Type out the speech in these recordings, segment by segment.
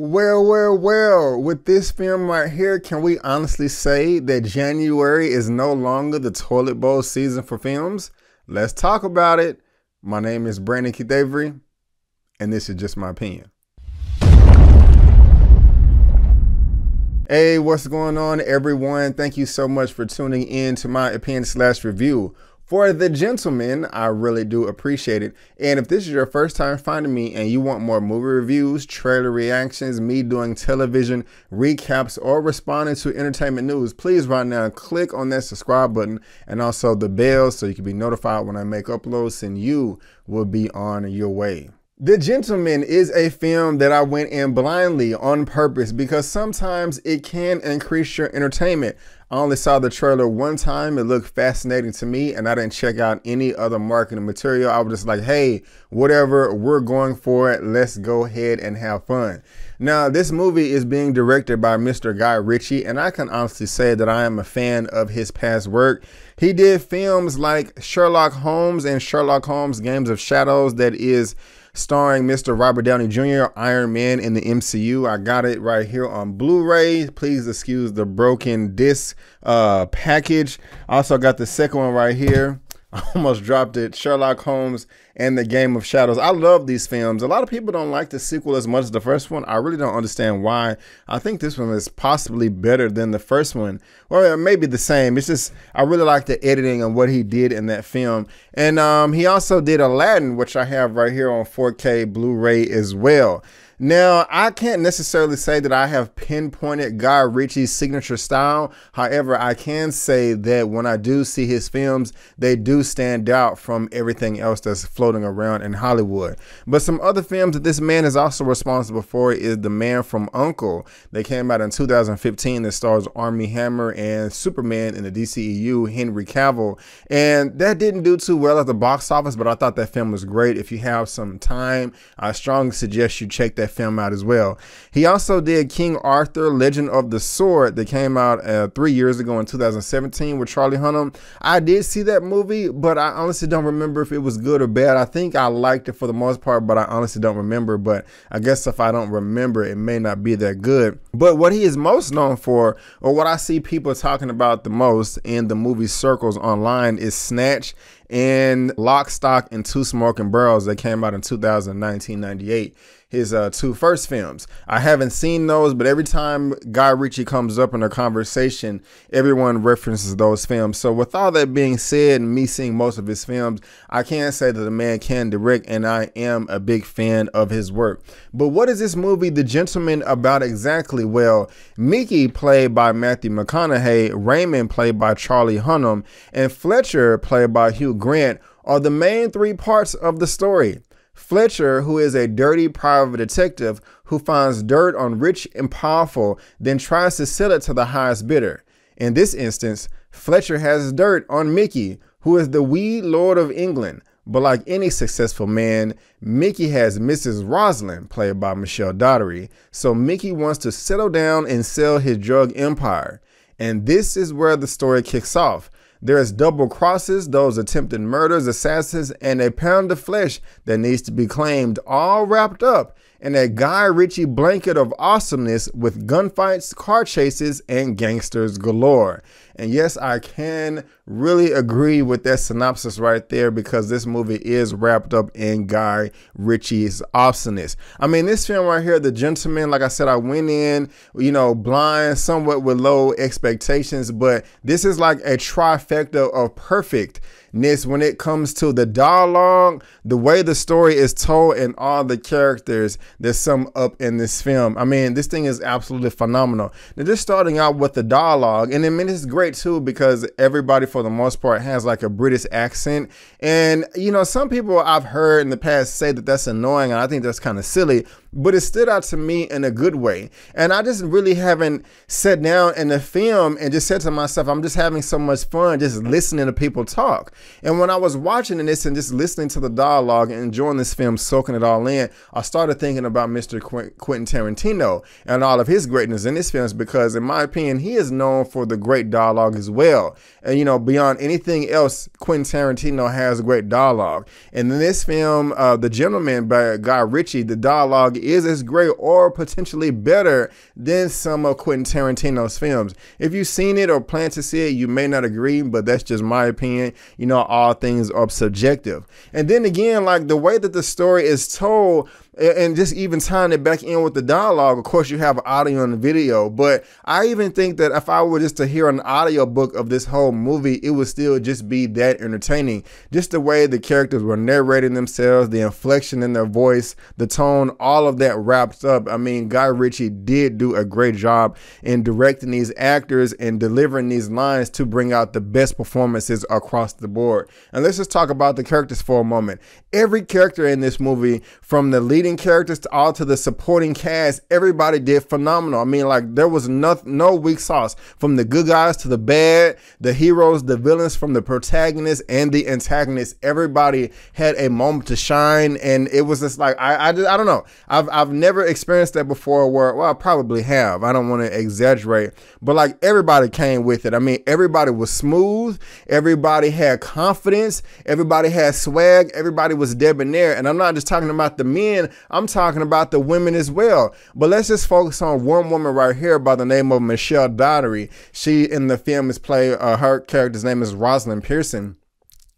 Well, with this film right here, can we honestly say that January is no longer the toilet bowl season for films? Let's talk about it. My name is Brandon Keith Avery, and this is just my opinion. Hey, what's going on, everyone? Thank you so much for tuning in to my opinion/review. For The Gentleman, I really do appreciate it. And if this is your first time finding me and you want more movie reviews, trailer reactions, me doing television recaps, or responding to entertainment news, please right now click on that subscribe button and also the bell so you can be notified when I make uploads and you will be on your way. The Gentleman is a film that I went in blindly on purpose because sometimes it can increase your entertainment. I only saw the trailer one time. It looked fascinating to me and I didn't check out any other marketing material. I was just like, hey, whatever, we're going for it. Let's go ahead and have fun. Now, this movie is being directed by Mr. Guy Ritchie, and I can honestly say that I am a fan of his past work. He did films like Sherlock Holmes and Sherlock Holmes Games of Shadows that is starring Mr. Robert Downey Jr., Iron Man in the MCU. I got it right here on Blu-ray. Please excuse the broken disc package. I also got the second one right here. I almost dropped it. Sherlock Holmes and the Game of Shadows. I love these films. A lot of people don't like the sequel as much as the first one. I really don't understand why. I think this one is possibly better than the first one, or maybe the same. It's just, I really like the editing and what he did in that film. And he also did Aladdin, which I have right here on 4K Blu-ray as well. Now, I can't necessarily say that I have pinpointed Guy Ritchie's signature style. However, I can say that when I do see his films, they do stand out from everything else that's floating around in Hollywood. But some other films that this man is also responsible for is The Man from U.N.C.L.E. They came out in 2015 that stars Armie Hammer and Superman in the DCEU, Henry Cavill. And that didn't do too well at the box office, but I thought that film was great. If you have some time, I strongly suggest you check that film out as well. He also did King Arthur, Legend of the Sword that came out 3 years ago in 2017 with Charlie Hunnam. I did see that movie, but I honestly don't remember if it was good or bad. I think I liked it for the most part, but I honestly don't remember. But I guess if I don't remember, it may not be that good. But what he is most known for, or what I see people talking about the most in the movie circles online, is Snatch and Lock, Stock, and Two Smoking Barrels that came out in 1998. His two first films. I haven't seen those, but every time Guy Ritchie comes up in a conversation, everyone references those films. So with all that being said, and me seeing most of his films, I can say that the man can direct, and I am a big fan of his work. But what is this movie, The Gentleman, about exactly? Well, Mickey, played by Matthew McConaughey, Raymond, played by Charlie Hunnam, and Fletcher, played by Hugh Grant, are the main three parts of the story. Fletcher, who is a dirty private detective who finds dirt on rich and powerful, then tries to sell it to the highest bidder. In this instance, Fletcher has dirt on Mickey, who is the wee Lord of England. But like any successful man, Mickey has Mrs. Rosalind, played by Michelle Dockery. So Mickey wants to settle down and sell his drug empire. And this is where the story kicks off. There's double crosses, those attempted murders, assassins, and a pound of flesh that needs to be claimed, all wrapped up in a Guy Ritchie blanket of awesomeness with gunfights, car chases, and gangsters galore. And yes, I can really agree with that synopsis right there, because this movie is wrapped up in Guy Ritchie's awesomeness. I mean, this film right here, The Gentleman, like I said, I went in, blind, somewhat with low expectations, but this is like a trifecta of perfectness when it comes to the dialogue, the way the story is told, and all the characters that sum up in this film. I mean, this thing is absolutely phenomenal. Now, just starting out with the dialogue, and I mean, it's great too, because everybody for the most part has like a British accent. And, some people I've heard in the past say that that's annoying, and I think that's kind of silly, but it stood out to me in a good way. And I just really haven't sat down in the film and just said to myself, I'm just having so much fun just listening to people talk. And when I was watching this and just listening to the dialogue and enjoying this film, soaking it all in, I started thinking about Mr. Quentin Tarantino and all of his greatness in his films, because in my opinion, he is known for the great dialogue as well. And, beyond anything else, Quentin Tarantino has great dialogue. And in this film, The Gentleman by Guy Ritchie, the dialogue is as great or potentially better than some of Quentin Tarantino's films. If you've seen it or plan to see it, you may not agree, but that's just my opinion. You know, all things are subjective. And then again, like the way that the story is told, and just even tying it back in with the dialogue, of course you have audio and video, but I even think that if I were just to hear an audio book of this whole movie, it would still just be that entertaining. Just the way the characters were narrating themselves, the inflection in their voice, the tone, all of that wraps up. I mean, Guy Ritchie did do a great job in directing these actors and delivering these lines to bring out the best performances across the board. And let's just talk about the characters for a moment. Every character in this movie, from the leading characters to all to the supporting cast, everybody did phenomenal. I mean, like there was no weak sauce, from the good guys to the bad, the heroes, the villains, from the protagonists and the antagonists. Everybody had a moment to shine, and it was just like I don't know. I've never experienced that before. Where, well, I probably have. I don't want to exaggerate, but like everybody came with it. I mean, everybody was smooth. Everybody had confidence. Everybody had swag. Everybody was debonair, and I'm not just talking about the men. I'm talking about the women as well. But let's just focus on one woman right here by the name of Michelle Dockery. She in the film is played, her character's name is Rosalind Pearson.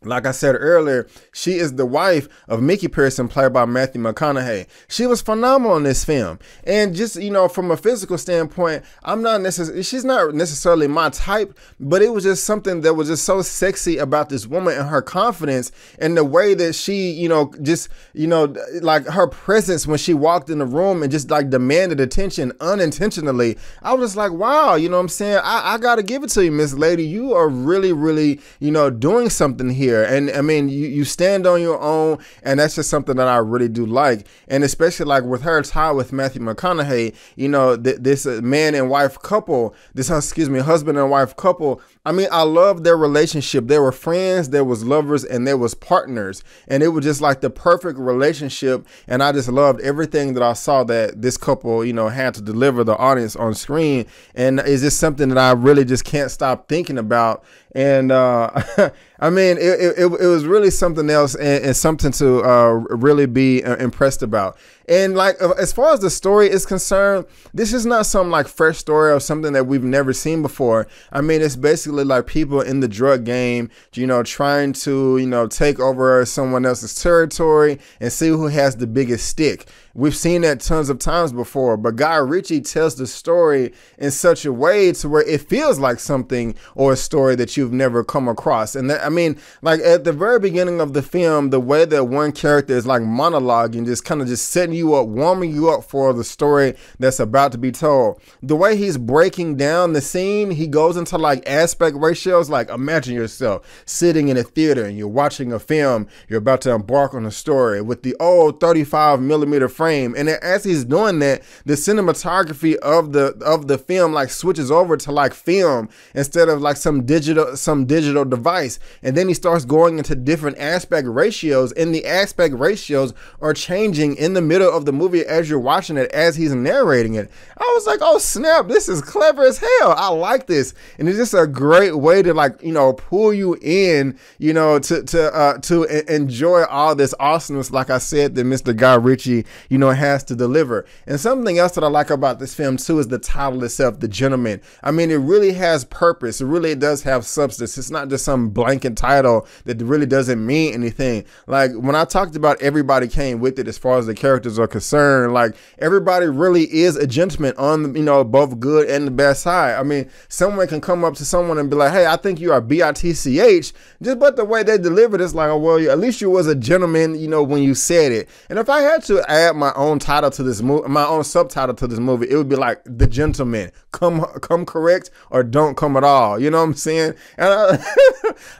Like I said earlier, she is the wife of Mickey Pearson, played by Matthew McConaughey. She was phenomenal in this film. And just, you know, from a physical standpoint, she's not necessarily my type, but it was just something that was just so sexy about this woman and her confidence and the way that she, you know, just, you know, like her presence when she walked in the room and just like demanded attention unintentionally. I was just like, wow, you know what I'm saying? I got to give it to you, Miss Lady. You are really, really, you know, doing something here. And I mean, you stand on your own, and that's just something that I really do like. And especially like with her tie with Matthew McConaughey, you know, this man and wife couple, husband and wife couple. I mean, I love their relationship. They were friends, there was lovers, and there was partners. And it was just like the perfect relationship. And I just loved everything that I saw that this couple, you know, had to deliver the audience on screen. And it's just something that I really just can't stop thinking about. And I mean, it was really something else, and something to really be impressed about. And like, as far as the story is concerned, this is not some like fresh story or something that we've never seen before. I mean, it's basically like people in the drug game, you know, trying to, you know, take over someone else's territory and see who has the biggest stick. We've seen that tons of times before, but Guy Ritchie tells the story in such a way to where it feels like something or a story that you've never come across. And that, I mean, like at the very beginning of the film, the way that one character is like monologuing, just kind of just setting you up, warming you up for the story that's about to be told. The way he's breaking down the scene, he goes into like aspect ratios. Like, imagine yourself sitting in a theater and you're watching a film, you're about to embark on a story with the old 35mm frame. And as he's doing that, the cinematography of the film like switches over to like film instead of like some digital device. And then he starts going into different aspect ratios, and the aspect ratios are changing in the middle of the movie as you're watching it, as he's narrating it. I was like, oh snap, this is clever as hell. I like this. And it's just a great way to like, you know, pull you in, you know, to enjoy all this awesomeness, like I said, that Mr. Guy Ritchie, you know, has to deliver. And something else that I like about this film too is the title itself, The Gentleman. I mean, it really has purpose. It really does have substance. It's not just some blanket title that really doesn't mean anything. Like when I talked about everybody came with it as far as the characters are concerned, like everybody really is a gentleman on, you know, both good and the bad side. I mean, someone can come up to someone and be like, hey, I think you are BITCH, just but the way they delivered it's like, oh, well, at least you was a gentleman, you know, when you said it. And if I had to add my own title to this movie, my own subtitle to this movie, it would be like The Gentleman. Come correct or don't come at all. You know what I'm saying? And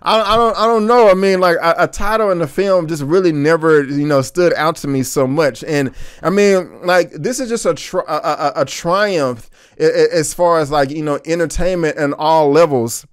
I don't know. I mean, like a title in the film just really never, you know, stood out to me so much. And I mean, like this is just a triumph as far as like, you know, entertainment and all levels.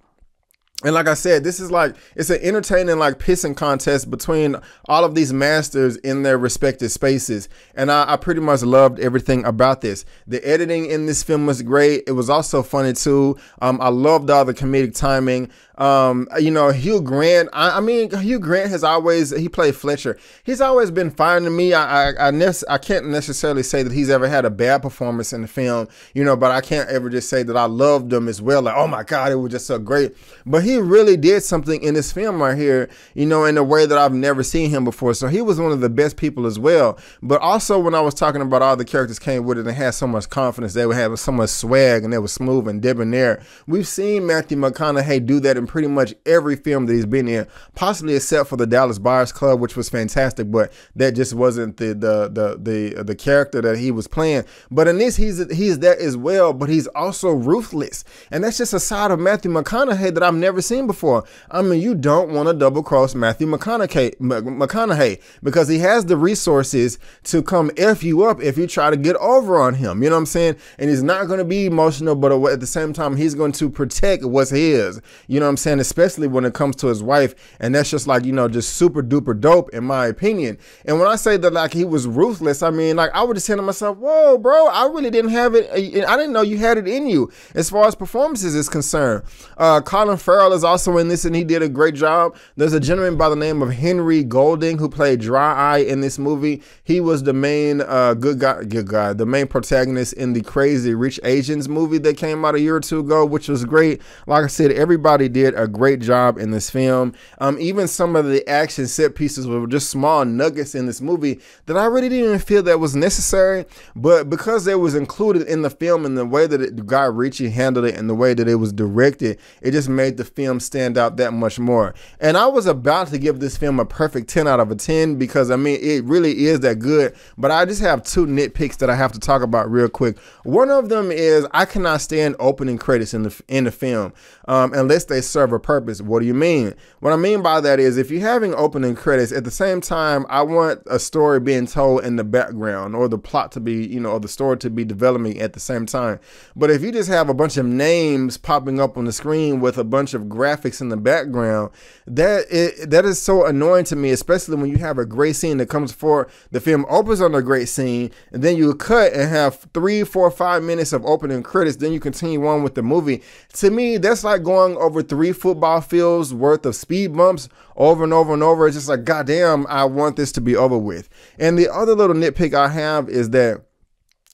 And like I said, this is like, it's an entertaining like pissing contest between all of these masters in their respective spaces. And I pretty much loved everything about this. The editing in this film was great. It was also funny too. I loved all the comedic timing. You know, Hugh Grant, I mean, Hugh Grant has always, he played Fletcher. He's always been fine to me. I can't necessarily say that he's ever had a bad performance in the film, you know, but I can't ever just say that I loved him as well. Like, oh my God, it was just so great. But he really did something in this film right here, you know, in a way that I've never seen him before. So he was one of the best people as well. But also when I was talking about all the characters came with it and had so much confidence, they would have so much swag and they were smooth and debonair. We've seen Matthew McConaughey do that in pretty much every film that he's been in, possibly except for the Dallas Buyers Club, which was fantastic, but that just wasn't the character that he was playing. But in this, he's that as well, but he's also ruthless. And that's just a side of Matthew McConaughey that I've never seen before. I mean, you don't want to double cross Matthew McConaughey because he has the resources to come F you up if you try to get over on him. You know what I'm saying? And he's not going to be emotional, but at the same time, he's going to protect what's his. You know what I'm saying? Especially when it comes to his wife. And that's just like, you know, just super duper dope in my opinion. And when I say that like he was ruthless, I mean, like I would just say to myself, whoa, bro, I really didn't have it. I didn't know you had it in you as far as performances is concerned. Colin Farrell is also in this and he did a great job. There's a gentleman by the name of Henry Golding who played Dry Eye in this movie. He was the main good guy, the main protagonist in the Crazy Rich Asians movie that came out a year or two ago, which was great. Like I said, everybody did a great job in this film. Even some of the action set pieces were just small nuggets in this movie that I really didn't even feel that was necessary, but because it was included in the film and the way that Guy Ritchie handled it and the way that it was directed, it just made the film stand out that much more. And I was about to give this film a perfect 10 out of 10 because I mean it really is that good, but I just have two nitpicks that I have to talk about real quick. One of them is I cannot stand opening credits in the film unless they serve a purpose. What do you mean? What I mean by that is if you're having opening credits, at the same time I want a story being told in the background or the plot to be, you know, or the story to be developing at the same time. But if you just have a bunch of names popping up on the screen with a bunch of graphics in the background, that is so annoying to me, especially when you have a great scene that comes before the film opens on a great scene and then you cut and have 3, 4, 5 minutes of opening credits, then you continue on with the movie. To me, that's like going over 3 football fields worth of speed bumps over and over and over. It's just like, goddamn, I want this to be over with. And the other little nitpick I have is that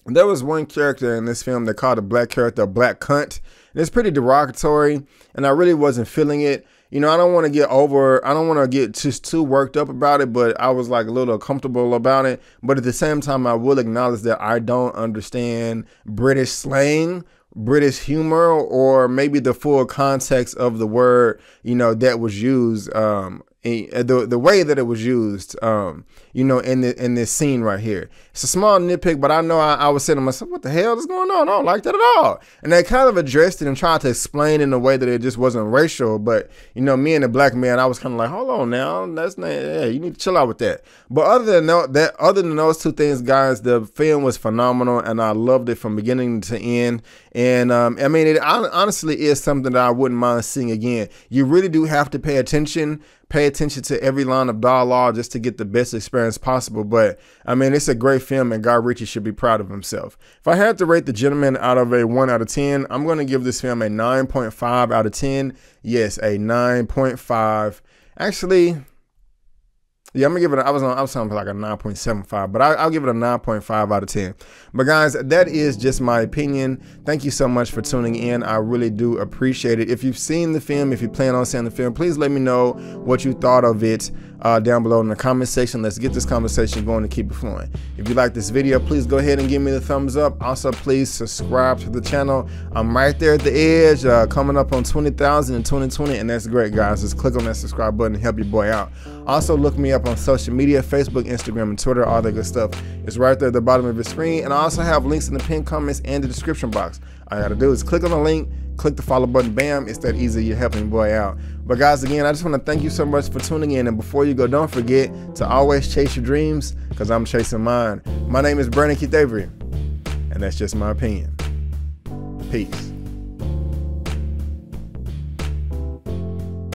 there was one character in this film that called a black character a black cunt. And it's pretty derogatory, and I really wasn't feeling it. You know, I don't want to get just too worked up about it, but I was like a little uncomfortable about it. But at the same time, I will acknowledge that I don't understand British slang, British humor, or maybe the full context of the word, you know, that was used, the way that it was used, you know, in this scene right here. It's a small nitpick, but I know I was saying to myself, what the hell is going on? I don't like that at all. And they kind of addressed it and tried to explain in a way that it just wasn't racial. But, you know, me and the black man, I was kind of like, hold on now, that's not, yeah, you need to chill out with that. But other than those two things, guys, the film was phenomenal and I loved it from beginning to end. And I mean, it honestly is something that I wouldn't mind seeing again. You really do have to pay attention to every line of dialogue just to get the best experience possible. But I mean, it's a great film and Guy Ritchie should be proud of himself. If I had to rate The Gentleman out of a 1 out of 10, I'm going to give this film a 9.5 out of 10. Yes, a 9.5. Actually, yeah, I'm gonna give it. I was talking like a 9.75, but I'll give it a 9.5 out of 10. But guys, that is just my opinion. Thank you so much for tuning in. I really do appreciate it. If you've seen the film, if you plan on seeing the film, please let me know what you thought of it down below in the comment section. Let's get this conversation going and keep it flowing. If you like this video, please go ahead and give me the thumbs up. Also, please subscribe to the channel. I'm right there at the edge, coming up on 20,000 in 2020, and that's great, guys. Just click on that subscribe button and help your boy out. Also, look me up on social media, Facebook, Instagram, and Twitter, all that good stuff. It's right there at the bottom of your screen, and I also have links in the pinned comments and the description box. All you gotta do is click on the link, click the follow button, bam, it's that easy. You're helping your boy out. But guys, again, I just want to thank you so much for tuning in, and before you go, don't forget to always chase your dreams, because I'm chasing mine. My name is Brandon Keith Avery, and that's just my opinion. Peace.